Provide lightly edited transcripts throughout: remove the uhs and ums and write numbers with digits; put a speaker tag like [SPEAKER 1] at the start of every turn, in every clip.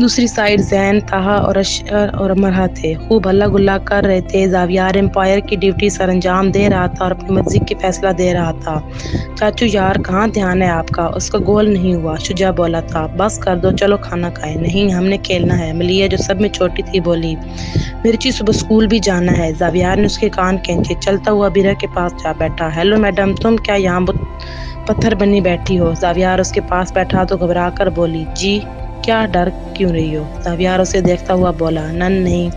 [SPEAKER 1] دوسری سائڈ زین، طہا اور اشر اور مرحا تھے، خوب ہلا گلا کر رہے تھے۔ زاویار امپائر کی ڈیوٹی سر انجام دے رہا تھا اور اپنی مرضی کی فیصلہ دے رہا تھا۔ چاچو یار کہاں دھیان ہے آپ کا، اس کا گول نہیں ہوا، شجاع بولا تھا۔ بس کر دو، چلو کھانا کھائیں۔ نہیں، ہم نے کھیلنا ہے، ملیحہ جو سب میں چھوٹی تھی بولی۔ مرچی صبح اسکول بھی جانا ہے۔ زاویار نے اس کے کان کھینچے، چلتا ہوا بیرا کے پاس جا بیٹھا۔ ہیلو میڈم، تم کیا یہاں پتھر بنی بیٹھی ہو؟ زاویار اس کے پاس بیٹھا تو گھبرا کر بولی، جی کیا ڈر کیوں رہی ہو؟ زاویار اسے دیکھتا ہوا بولا، نہیں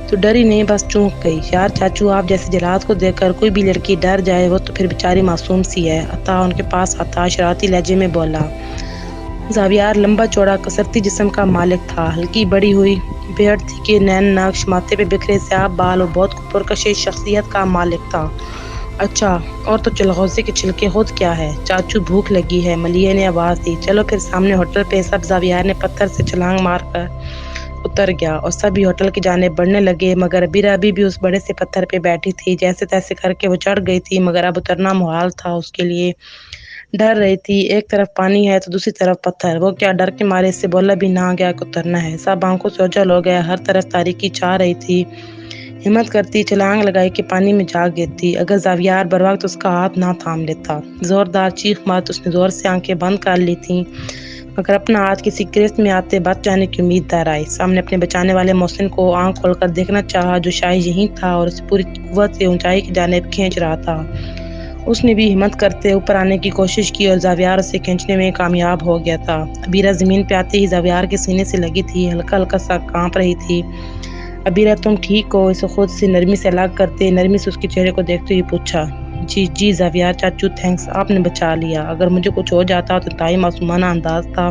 [SPEAKER 1] تو ڈری نہیں، بس چونک گئی۔ یار چاچو، آپ جیسے جلاد کو دیکھ کر کوئی بھی لڑکی ڈر جائے وہ تو پھر بیچاری معصوم سی ہے۔ عطا ان کے پاس آتا شرارتی لہجے میں بولا۔ زاویار لمبا چوڑا کسرتی جسم کا مالک تھا، ہلکی بڑی ہوئی بیئرڈ تھی کہ نین نقش، ماتھے پہ بکھرے سیاہ بال اور بہت پرکشش شخصیت کا مالک تھا۔ اچھا، اور تو چلغوزے کے چھلکے خود کیا ہے؟ چاچو بھوک لگی ہے، ملیحہ نے آواز دی۔ چلو پھر سامنے ہوٹل پہ سب۔ زاویار نے پتھر سے چھلانگ مار کر اتر گیا اور سبھی ہوٹل کی جانب بڑھنے لگے، مگر ابیرہ ابھی بھی اس بڑے سے پتھر پہ بیٹھی تھی۔ جیسے تیسے کر کے وہ چڑھ گئی تھی، مگر اب اترنا محال تھا اس کے لیے۔ ڈر رہی تھی، ایک طرف پانی ہے تو دوسری طرف پتھر۔ وہ کیا ڈر کے مارے اس سے بولا بھی نہ گیا کہ اترنا ہے۔ سب آنکھوں سے اوجھل ہو گیا، ہر طرف تاریکی چھا رہی تھی۔ ہمت کرتی، چھلانگ لگائی کہ پانی میں جا گرتی، اگر زاویار بر وقت اس کا ہاتھ نہ تھام لیتا۔ زوردار چیخ مار اس نے زور سے آنکھیں بند کر لی تھیں، مگر اپنا ہاتھ کسی گرفت میں آتے بچ جانے کی امید نہ آئی۔ سامنے اپنے بچانے والے محسن کو آنکھ کھول کر دیکھنا چاہا، جو شاید یہیں تھا اور اسے پوری قوت سے اونچائی کی جانب کھینچ رہا تھا۔ اس نے بھی ہمت کرتے اوپر آنے کی کوشش کی اور زاویار اسے کھینچنے میں کامیاب ہو گیا تھا۔ ابیرہ زمین پہ آتے ہی زاویار کے سینے سے لگی تھی، ہلکا ہلکا سا کانپ رہی تھی۔ ابیرہ، تم ٹھیک ہو؟ اسے خود سے نرمی سے الگ کرتے نرمی سے اس کے چہرے کو دیکھتے ہوئے پوچھا۔ جی زاویار چاچو، تھینکس، آپ نے بچا لیا، اگر مجھے کچھ ہو جاتا تو انتہائی معصومانہ انداز تھا۔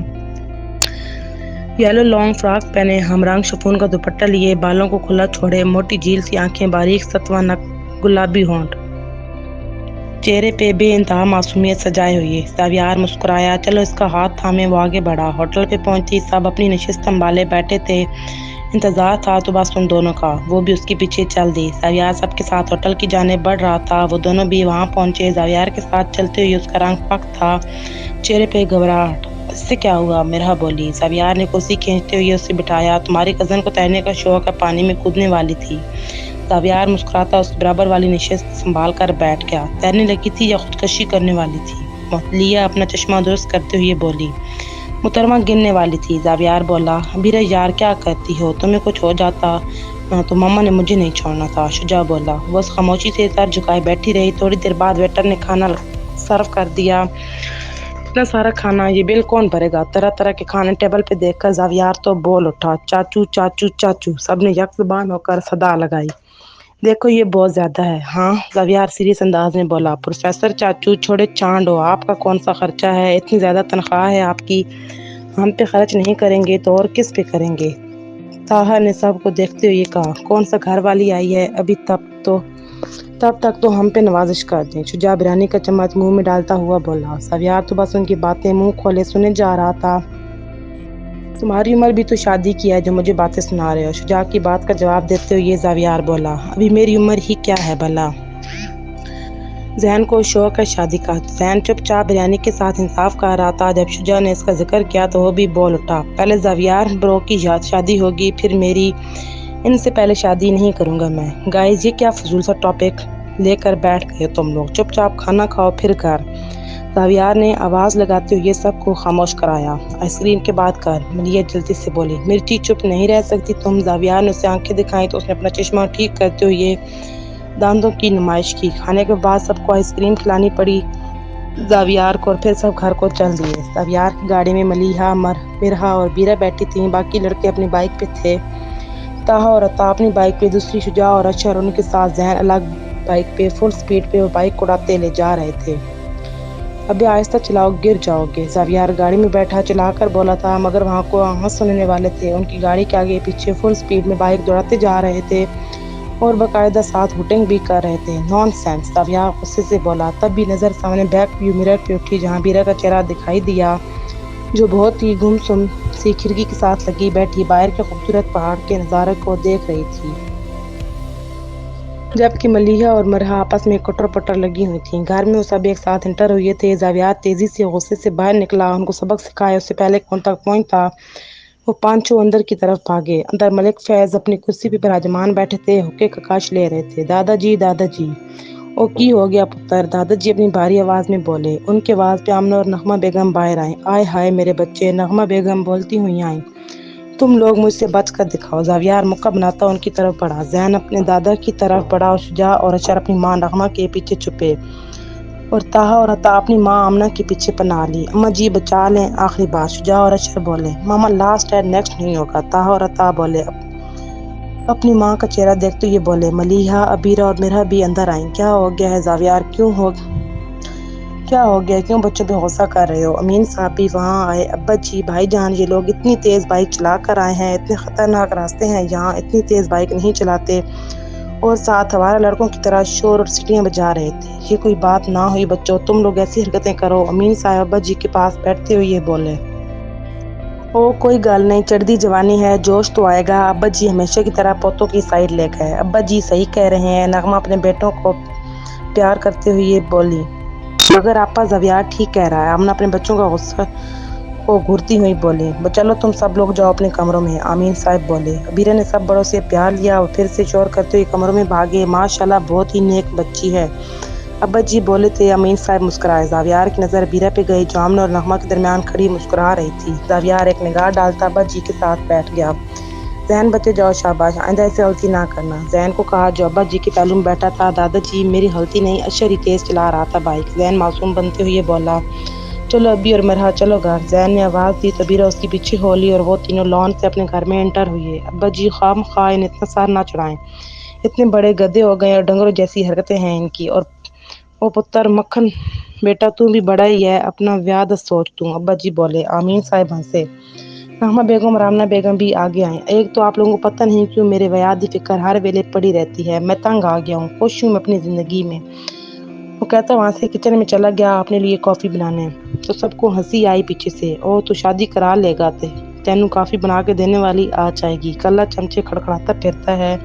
[SPEAKER 1] یلو لانگ فراک پہنے، ہم رنگ شفون کا دوپٹہ لیے، بالوں کو کھلا چھوڑے، موٹی جھیل سی آنکھیں، باریک ستواں نک، گلابی ہونٹ، چہرے پہ بے انتہا معصومیت سجائے ہوئے۔ زاویار مسکرایا۔ چلو اس کا ہاتھ تھامے وہ آگے بڑھا۔ ہوٹل پہ پہنچی، سب اپنی نشست سنبھالے بیٹھے تھے، انتظار تھا تو بس ان دونوں کا۔ وہ بھی اس کے پیچھے چل دی۔ زاویار سب کے ساتھ ہوٹل کی جانب بڑھ رہا تھا، وہ دونوں بھی وہاں پہنچے۔ زاویار کے ساتھ چلتے ہوئے اس کا رنگ پک تھا، چہرے پہ گھبراہٹ۔ اس سے کیا ہوا؟ مرحا بولی۔ زاویار نے کرسی کھینچتے ہوئے اسے بٹھایا۔ تمہاری کزن کو تیرنے کا شوق ہے، پانی میں کودنے والی تھی۔ زاویار مسکراتا اس برابر والی نشست سنبھال کر بیٹھ گیا۔ تیرنے لگی تھی یا خودکشی کرنے والی تھی؟ ملیحہ اپنا چشمہ درست کرتے ہوئے بولی۔ محترمہ گرنے والی تھی، زاویار بولا۔ ابیرہ یار کیا کرتی ہو، تمہیں کچھ ہو جاتا تو ماما نے مجھے نہیں چھوڑنا تھا، شجاع بولا۔ وہ اس خاموشی سے سر جھکائے بیٹھی رہی۔ تھوڑی دیر بعد ویٹر نے کھانا سرو کر دیا۔ اتنا سارا کھانا یہ بل کون بھرے گا؟ طرح طرح کے کھانے ٹیبل پہ دیکھ کر زاویار تو بول اٹھا، چاچو چاچو چاچو، سب نے یک زبان ہو کر صدا لگائی۔ دیکھو یہ بہت زیادہ ہے۔ ہاں، زاویار سیریس انداز میں بولا۔ پروفیسر چاچو چھوڑے چانڈ ہو، آپ کا کون سا خرچہ ہے؟ اتنی زیادہ تنخواہ ہے آپ کی، ہم پہ خرچ نہیں کریں گے تو اور کس پہ کریں گے؟ طاہا نے سب کو دیکھتے ہوئے کہا۔ کون سا گھر والی آئی ہے ابھی، تب تک تو ہم پہ نوازش کر دیں۔ شجاع بریانی کا چمچ منہ میں ڈالتا ہوا بولا۔ زاویار تو بس ان کی باتیں منہ کھولے سنے جا رہا تھا۔ تمہاری عمر بھی تو شادی کی ہے جو مجھے باتیں سنا رہے ہو؟ شجاع کی بات کا جواب دیتے ہوئے زاویار بولا۔ ابھی میری عمر ہی کیا ہے بھلا؟ ذہن کو شوق ہے شادی کا۔ ذہن چپ چاپ بریانی کے ساتھ انصاف کر رہا تھا۔ جب شجاع نے اس کا ذکر کیا تو وہ بھی بول اٹھا۔ پہلے زاویار برو کی شادی ہوگی، پھر میری، ان سے پہلے شادی نہیں کروں گا میں۔ گائز، یہ کیا فضول سا ٹاپک لے کر بیٹھ گئے تم لوگ؟ چپ چاپ کھانا کھاؤ پھر گھر۔ زاویار نے آواز لگاتے ہوئے سب کو خاموش کرایا۔ آئس کریم کے بعد کر، ملیحہ جلدی سے بولی۔ مرچی چپ نہیں رہ سکتی تم؟ زاویار نے اسے آنکھیں دکھائیں تو اس نے اپنا چشمہ ٹھیک کرتے ہوئے دانتوں کی نمائش کی۔ کھانے کے بعد سب کو آئس کریم کھلانی پڑی زاویار کو، اور پھر سب گھر کو چل دیے۔ زاویار کی گاڑی میں ملیحہ، مرحا اور ابیرہ بیٹھی تھیں، باقی لڑکے اپنی بائک پہ تھے۔ طاہا اور عطا اپنی بائک پہ، دوسری شجاع اور اشر ان کے ساتھ ذہن الگ بائک پہ، فل سپیڈ پہ وہ بائک اڑاتے لے جا رہے تھے۔ ابھی آہستہ چلاؤ، گر جاؤ گے، زاویار گاڑی میں بیٹھا چلا کر بولا تھا، مگر وہاں کو آواز سننے والے تھے۔ ان کی گاڑی کے آگے پیچھے فل سپیڈ میں بائک دوڑاتے جا رہے تھے اور باقاعدہ ساتھ ہوٹنگ بھی کر رہے تھے۔ نان سینس، زاویار غصے سے بولا۔ تب بھی نظر سامنے بیک ویو مرر پہ اٹھی جہاں ابیرہ کا چہرہ دکھائی دیا، جو بہت ہی گمسم سی کھڑکی کے ساتھ لگی بیٹھی باہر کے خوبصورت پہاڑ کے نظارے کو دیکھ رہی تھی، جبکہ ملیحہ اور مرحا آپس میں کٹر پٹر لگی ہوئی تھیں۔ گھر میں وہ سب ایک ساتھ انٹر ہوئے تھے۔ زاویار تیزی سے غصے سے باہر نکلا۔ ان کو سبق سکھائے اس سے پہلے کہ ان تک پہنچتا وہ پانچوں اندر کی طرف بھاگے۔ اندر ملک فیض اپنی کرسی پہ براجمان بیٹھے تھے، حقے کا کاش لے رہے تھے۔ دادا جی، دادا جی۔ او کی ہو گیا پتر؟ دادا جی اپنی بھاری آواز میں بولے۔ ان کی آواز پہ آمنہ اور نغمہ بیگم باہر آئیں۔ آئے ہائے میرے بچے، نغمہ بیگم بولتی ہوئی آئیں۔ تم لوگ مجھ سے بچ کر دکھاؤ۔ زاویار مکہ بناتا ان کی طرف بڑھا۔ زین اپنے دادا کی طرف بڑھا اور شجاع اور اشر اپنی ماں نغمہ کے پیچھے چھپے، اور طاہا اور عطا اپنی ماں آمنہ کے پیچھے پناہ لی۔ اماں جی بچا لیں، آخری بات۔ شجاع اور اشر بولے۔ ماما لاسٹ ہے، نیکسٹ نہیں ہوگا۔ طاہا اور عطا بولے۔ اپنی ماں کا چہرہ دیکھتے ہوئے بولے۔ ملیحہ، عبیرہ اور مرحا بھی اندر آئیں۔ کیا ہو گیا ہے زاویار؟ کیا ہو گیا؟ کیوں بچوں پہ غصہ کر رہے ہو؟ امین صاحب بھی وہاں آئے۔ ابا جی، بھائی جان، یہ لوگ اتنی تیز بائک چلا کر آئے ہیں، اتنے خطرناک راستے ہیں یہاں، اتنی تیز بائک نہیں چلاتے، اور ساتھ ہمارا لڑکوں کی طرح شور اور سیٹیاں بجا رہے تھے۔ یہ کوئی بات نہ ہوئی بچوں، تم لوگ ایسی حرکتیں کرو۔ امین صاحب ابا جی کے پاس بیٹھتے ہوئے یہ بولے۔ او کوئی گل نہیں، چڑھتی جوانی ہے، جوش تو آئے گا۔ ابا جی ہمیشہ کی طرح پوتوں کی سائیڈ لے گئے۔ ابا جی صحیح کہہ رہے ہیں، نغمہ اپنے بیٹوں کو پیار کرتے ہوئے یہ بولی۔ مگر آپا زاویار ٹھیک کہہ رہا ہے، آمنہ اپنے بچوں کا غصہ کو گھورتی ہوئی بولی۔ چلو تم سب لوگ جاؤ اپنے کمروں میں، آمین صاحب بولے۔ عبیرہ نے سب بڑوں سے پیار لیا اور پھر سے شور کرتے ہوئے کمروں میں بھاگے۔ ماشاءاللہ بہت ہی نیک بچی ہے، ابا جی بولے تھے۔ امین صاحب مسکرائے۔ زاویار کی نظر عبیرہ پہ گئی جو آمنہ اور نغمہ کے درمیان کھڑی مسکرا رہی تھی۔ زاویار ایک نگاہ ڈالتا ابا جی کے ساتھ بیٹھ گیا۔ زین بچے جاؤ، شاباش، آئندہ ایسے غلطی نہ کرنا، زین کو کہا جو ابا جی کے پہلو میں بیٹھا تھا۔ دادا جی میری غلطی نہیں، اشر ہی تیز چلا رہا تھا بائک، زین معصوم بنتے ہوئے بولا۔ چلو ابی اور مرحا چلو گھر۔ زین نے آواز دی تو عبیرہ اس کے پیچھے ہو لی اور وہ تینوں لان سے اپنے گھر میں انٹر ہوئے۔ ابا جی خواہ انہیں اتنا سر نہ چڑھائیں، اتنے بڑے گدھے ہو گئے اور ڈنگروں جیسی حرکتیں ہیں ان کی، اور او پتر مکھن بیٹا تو بھی بڑا ہی ہے، اپنا ویاہ دا سوچ تو، ابا جی بولے۔ آمین صاحب ہنسے۔ نغمہ بیگم اور آمنہ بیگم بھی آگے آئیں۔ ایک تو آپ لوگوں کو پتہ نہیں کیوں میرے ویاہ دی فکر ہر ویلے پڑی رہتی ہے، میں تنگ آ گیا ہوں، خوش ہوں میں اپنی زندگی میں۔ وہ کہتا وہاں سے کچن میں چلا گیا اپنے لیے کافی بنانے، تو سب کو ہنسی آئی پیچھے سے۔ او تو شادی کرا لے گا تینوں کافی بنا کے دینے والی آ جائے گی، کلہ چمچے کھڑکھڑاتا پھرتا ہے،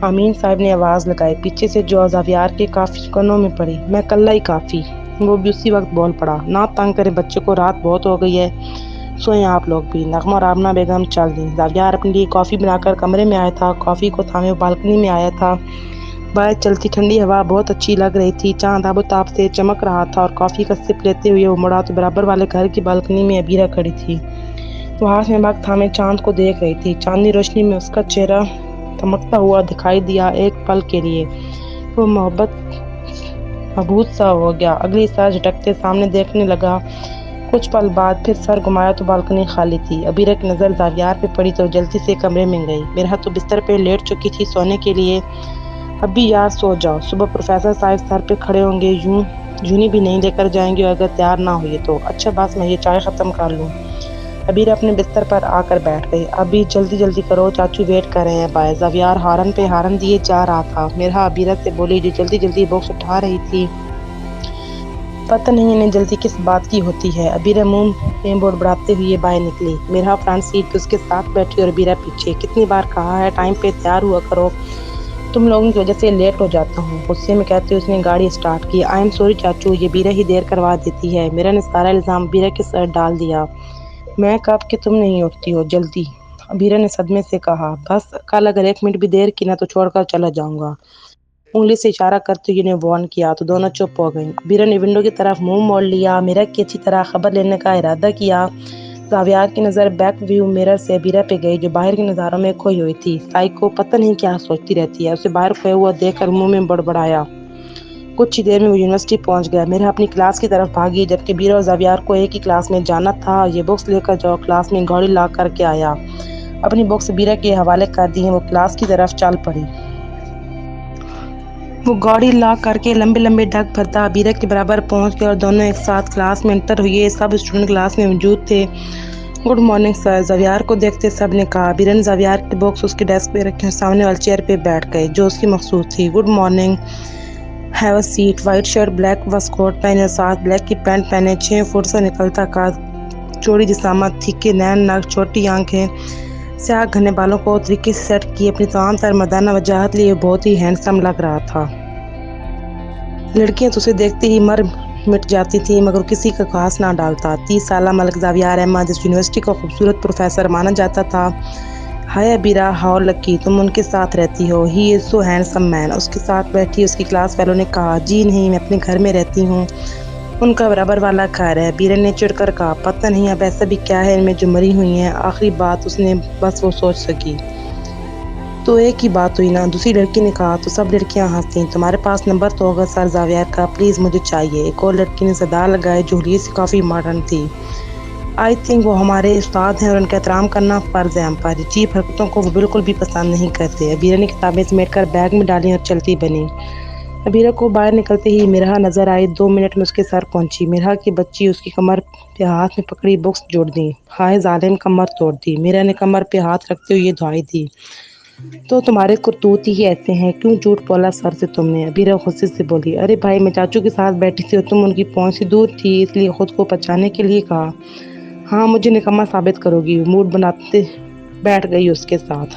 [SPEAKER 1] آمین صاحب نے آواز لگائی پیچھے سے جو زاویار کے کافی کنوں میں پڑی۔ میں کلہ ہی کافی، وہ بھی اسی وقت بول پڑا۔ نہ تنگ کرے بچے کو، رات بہت ہو گئی ہے، سوئیں آپ لوگ بھی۔ نغمہ اور آمنہ بیگم چل دیں۔ زاویار اپنے لیے کافی بنا کر کمرے میں آیا تھا، کافی کو تھامے وہ بالکنی میں آیا تھا۔ باہر چلتی ٹھنڈی ہوا بہت اچھی لگ رہی تھی، چاند آب و تاب سے چمک رہا تھا، اور کافی کا سپ لیتے ہوئے وہ مڑا تو برابر والے گھر کی بالکنی میں عبیرہ کھڑی تھی۔ وہ ہاتھ میں مگ تھامے چاند کو دیکھ رہی تھی، چاندنی روشنی میں اس کا چہرہ چمکتا ہوا دکھائی دیا۔ ایک پل کے لیے وہ مبہوت سا ہو گیا، اگلی سر جھٹکتے سامنے دیکھنے لگا۔ کچھ پل بعد پھر سر گھمایا تو بالکنی خالی تھی۔ عبیرہ کی نظر زاویار پہ پڑی تو جلدی سے کمرے میں گئی۔ مرحا تو بستر پہ لیٹ چکی تھی سونے کے لیے۔ ابھی یار سو جاؤ، صبح پروفیسر صاحب سر پہ کھڑے ہوں گے، جونی بھی نہیں لے کر جائیں گے اگر تیار نہ ہوئے تو۔ اچھا بس میں یہ چائے ختم کر لوں۔ عبیرہ اپنے بستر پر آ کر بیٹھ گئی۔ ابھی جلدی جلدی کرو، چاچو ویٹ کر رہے ہیں بائے۔ زاویار ہارن پہ ہارن دیے جا رہا تھا۔ مرحا عبیرہ سے بولی جو جلدی جلدی باکس اٹھا رہی تھی۔ پتہ نہیں انہیں جلدی کس بات کی ہوتی ہے۔ عبیرہ منہ میں بڑبڑاتے ہوئے باہر نکلی۔ مرحا فرنٹ سیٹ پہ اس کے ساتھ بیٹھی اور عبیرہ پیچھے۔ کتنی بار کہا ہے ٹائم پہ تیار ہوا کرو، تم لوگوں کی وجہ سے لیٹ ہو جاتا ہوں، غصے میں کہتے ہوئے اس نے گاڑی اسٹارٹ کی۔ آئی ایم سوری چاچو، یہ عبیرہ ہی دیر کروا دیتی ہے۔ مرحا نے سارا الزام عبیرہ کے سر ڈال دیا۔ میں کب کہ تم نہیں اٹھتی ہو جلدی، عبیرہ نے صدمے سے کہا۔ بس کل اگر 1 منٹ بھی دیر کی نہ تو چھوڑ کر چلا جاؤں گا، انگلی سے اشارہ کرتے ہوئے انہیں وارن کیا تو دونوں چپ ہو گئیں۔ عبیرہ نے ونڈو کی طرف منہ موڑ لیا، مرحا کی اچھی طرح خبر لینے کا ارادہ کیا۔ زاویار کی نظر بیک ویو مرر سے عبیرہ پہ گئی جو باہر کے نظاروں میں کھوئی ہوئی تھی۔ سائیکو پتہ نہیں کیا سوچتی رہتی ہے، اسے باہر کھویا ہوا دیکھ کر منہ میں بڑبڑایا۔ کچھ ہی دیر میں وہ یونیورسٹی پہنچ گیا۔ مرحا اپنی کلاس کی طرف بھاگی جبکہ عبیرہ اور زاویار کو ایک ہی کلاس میں جانا تھا۔ یہ بکس لے کر جاؤ، کلاس میں گاڑی لا کر کے آیا۔ اپنی بکس عبیرہ کے حوالے کر دی، وہ کلاس کی طرف چل پڑی۔ وہ گاڑی لا کر کے لمبے لمبے ڈگ بھرتا عبیرہ کے برابر پہنچ گیا اور دونوں ایک ساتھ کلاس میں انٹر ہوئے۔ سب اسٹوڈنٹ کلاس میں موجود تھے۔ گڈ مارننگ سر، زاویار کو دیکھتے سب نے کہا۔ عبیرہ نے زاویار کے باکس اس کے ڈیسک پہ رکھے اور سامنے والی چیئر پہ بیٹھ گئے جو اس کی مخصوص تھی۔ Good morning, have a seat. White shirt, black waistcoat پہنے اور ساتھ بلیک کی پینٹ پہنے، 6 فٹ سے نکلتا قد، چوڑی جسامت، تھکے نین نگ، چھوٹی آنکھیں، سیاہ گھنے بالوں کو طریقے سے سیٹ کیے اپنی تمام تر مردانہ وجاہت لیے بہت ہی ہینڈسم لگ رہا تھا۔ لڑکیاں تو اسے دیکھتے ہی مر مٹ جاتی تھی مگر کسی کا خاص نہ ڈالتا۔ 30 سالہ ملک زاویار احمد اس یونیورسٹی کا خوبصورت پروفیسر مانا جاتا تھا۔ ہائے ابیرہ، ہاؤ لکی، تم ان کے ساتھ رہتی ہو، ہی از سو ہینڈسم مین۔ اس کے ساتھ بیٹھی اس کی کلاس فیلو نے کہا، جی نہیں، میں اپنے گھر میں رہتی ہوں، ان کا ربر والا گھر ہے۔ ابیرہ نے چڑھ کر کہا، پتہ نہیں اب ایسا بھی کیا ہے ان میں جو مری ہوئی ہیں۔ آخری بات اس نے بس وہ سوچ سکی۔ تو ایک ہی بات ہوئی نا، دوسری لڑکی نے کہا۔ تو سب لڑکیاں ہنسیں۔ تمہارے پاس نمبر تو ہوگا سر زاویار کا، پلیز مجھے چاہیے۔ ایک اور لڑکی نے صدا لگائی جو حلیے سے کافی ماڈرن تھی، آئی تھنک وہ ہمارے استاد ہیں اور ان کا احترام کرنا فرض ہے ہم پر۔ عجیب حرکتوں کو وہ بالکل بھی پسند نہیں کرتے۔ ابیرہ نے کتابیں سمیٹ کر بیگ میں ڈالیں اور چلتی بنی۔ ابیرہ کو باہر نکلتے ہی مرحا نظر آئی۔ 2 منٹ میں اس کے سر پہنچی۔ مرحا کی بچی اس کی کمر پہ ہاتھ میں پکڑی بکس جوڑ دیں۔ ہائے ظالم، کمر توڑ دی۔ مرحا نے کمر پہ ہاتھ رکھتے ہوئے یہ دعائیں دی۔ تو تمہارے کرتوت ہی ایسے ہیں، کیوں جھوٹ بولا سر سے تم نے؟ ابیرہ غصے سے بولی، ارے بھائی، میں چاچو کے ساتھ بیٹھی تھی اور تم ان کی پہنچ سے دور تھی، اس لیے خود کو بچانے کے لیے کہا۔ ہاں، مجھے نکما ثابت کرو گی؟ موڈ بناتے بیٹھ گئی اس کے ساتھ۔